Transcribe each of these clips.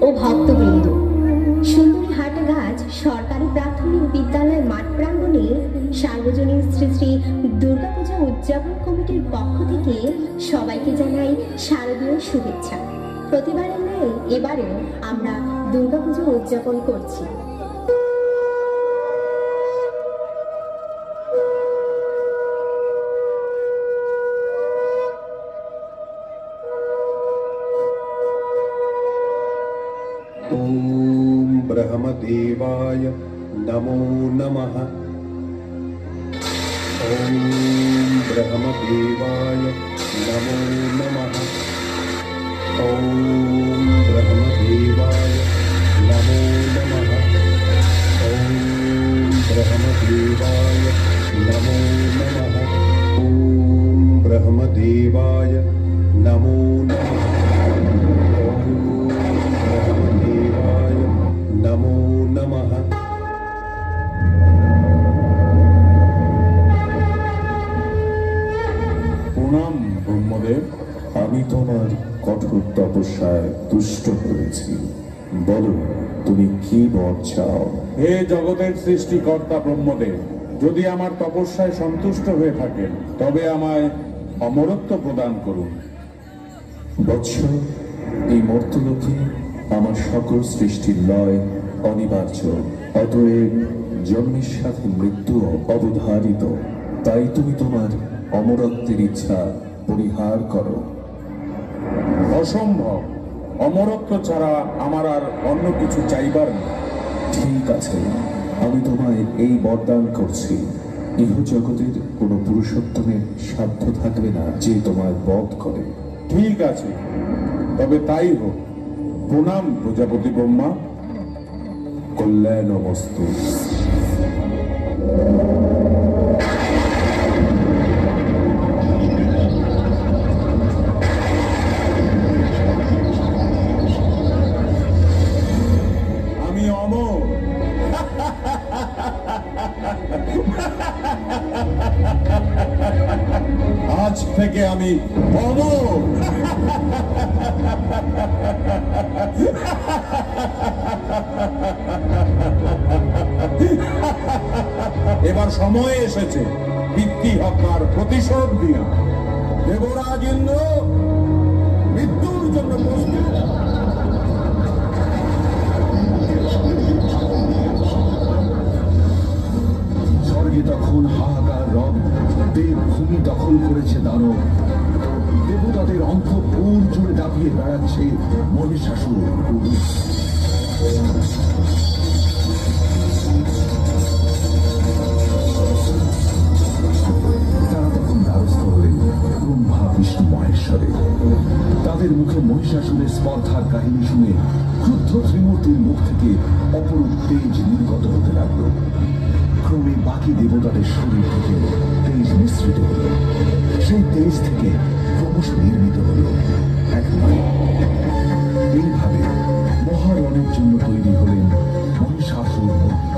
ও ভক্তবৃন্দ, সুন্দরীহাট গাছ সরকারি প্রাথমিক বিদ্যালয় মাঠ প্রাঙ্গণে সার্বজনীন শ্রী শ্রী দুর্গাপূজা উদযাপন কমিটির পক্ষ থেকে সবাইকে জানাই শারদীয় শুভেচ্ছা। প্রতিবারের ন্যায় এবারেও আমরা দুর্গাপুজো উদযাপন করছি। ओम ब्रह्मदेवाय नमो नमः। ओम ब्रह्मदेवाय नमो नमः। ओम ब्रह्मदेवाय नमो नमः। ओम ब्रह्मदेवाय नमो नमः। ओम ब्रह्मदेवाय नमो नमः। नमो नमः। প্রণাম ব্রহ্মদেব, আমি তোমার কঠোর তপস্যায় তুষ্ট হয়েছি। বলো, তুমি কি বর চাও? হে জগতের সৃষ্টিকর্তা ব্রহ্মদেব, যদি আমার তপস্যায় সন্তুষ্ট হয়ে থাকেন তবে আমায় অমরত্ব প্রদান করুন। বৎস, এই মর্তলোকে আমার সকল সৃষ্টির লয় অনিবার্য, অতএব জন্মের সাথে মৃত্যু অবধারিত। তাই তুমি তোমার অমরত্বের ইচ্ছা পরিহার করো। অসম্ভব, অমরত্ব ছাড়া আমার আর অন্য কিছু চাইবার নেই। ঠিক আছে, আমি তোমায় এই বরদান করছি, ইহ জগতের কোনো পুরুষোত্তমের সাধ্য থাকবে না যে তোমায় বধ করে। ঠিক আছে, তবে তাই হোক। প্রণাম প্রজাপতি ব্রহ্মা। কল্যাণমস্তু। আমি অমর। আজ থেকে আমি অমর। এবার সময় এসেছে পিতৃহত্যার প্রতিশোধ দিয়া। দেবরাজ ইন্দ্র মৃত্যুর জন্য প্রস্তুত। স্বর্গে তখন হাহাকার রব, দেবভূমি দখল করেছে দানব। দেবতাদের অন্তঃপুর জুড়ে দাপিয়ে বেড়াচ্ছে মহিষাসুর। তারা তখন দ্বারস্থ হলেন ব্রহ্মা বিষ্ণু মহেশ্বরে। তাদের মুখে মহিষাসুরের স্পর্ধার কাহিনী শুনে ক্রুদ্ধ ত্রিমূর্তির মুখ থেকে অপরূপ তেজ নির্গত হতে লাগল। ক্রমে বাকি দেবতাদের শরীর থেকে তেজ মিশ্রিত হল। সেই তেজ থেকে ক্রমশ নির্মিত হল এক নয়। এইভাবে মহারণের জন্য তৈরি হলেন মহিষাসুর মূর্তি।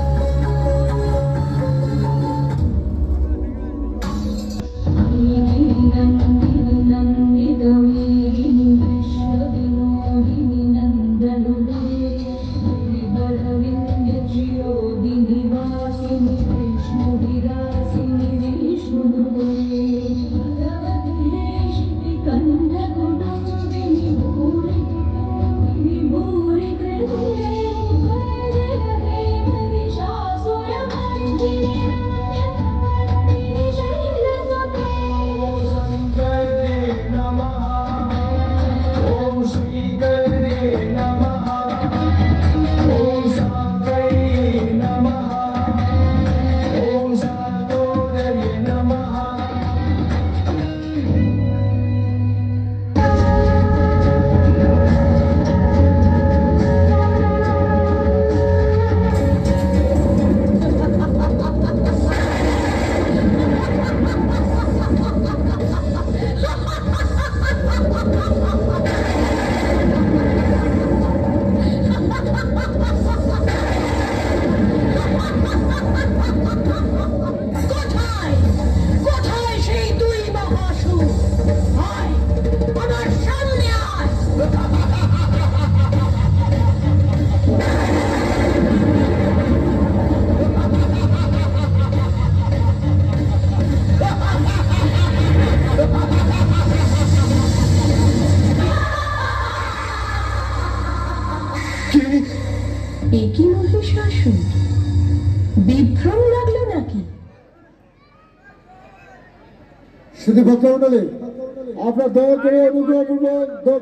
একই মহিষাসুর, বিভ্রম লাগলো নাকি? শুধু ভক্তমণ্ডলী, আপনার দয়া করে অনুগ্রহপূর্বক